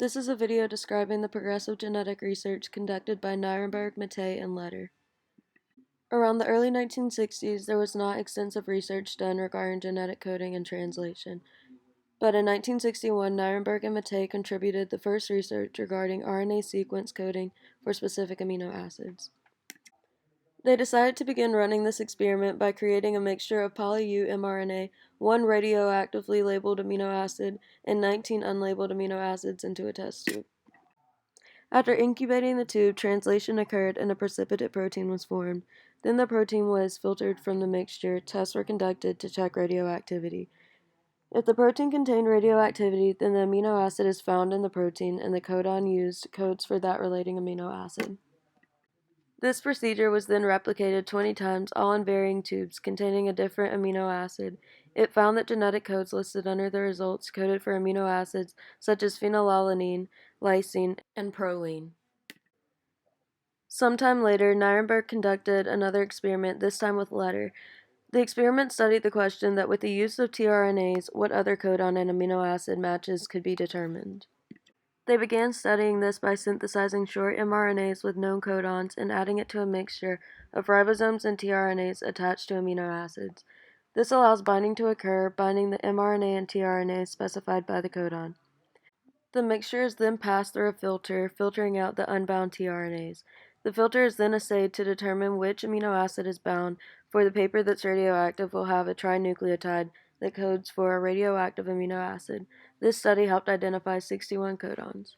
This is a video describing the progressive genetic research conducted by Nirenberg, Mattei, and Leder. Around the early 1960s, there was not extensive research done regarding genetic coding and translation. But in 1961, Nirenberg and Mattei contributed the first research regarding RNA sequence coding for specific amino acids. They decided to begin running this experiment by creating a mixture of poly-U mRNA, 1 radioactively labeled amino acid, and 19 unlabeled amino acids into a test tube. After incubating the tube, translation occurred and a precipitate protein was formed. Then the protein was filtered from the mixture. Tests were conducted to check radioactivity. If the protein contained radioactivity, then the amino acid is found in the protein and the codon used codes for that relating amino acid. This procedure was then replicated 20 times, all in varying tubes containing a different amino acid. It found that genetic codes listed under the results coded for amino acids such as phenylalanine, lysine, and proline. Sometime later, Nirenberg conducted another experiment, this time with Leder. The experiment studied the question that with the use of tRNAs, what other codon and amino acid matches could be determined. They began studying this by synthesizing short mRNAs with known codons and adding it to a mixture of ribosomes and tRNAs attached to amino acids. This allows binding to occur, binding the mRNA and tRNA specified by the codon. The mixture is then passed through a filter, filtering out the unbound tRNAs. The filter is then assayed to determine which amino acid is bound. For the paper that's radioactive will have a trinucleotide that codes for a radioactive amino acid. This study helped identify 61 codons.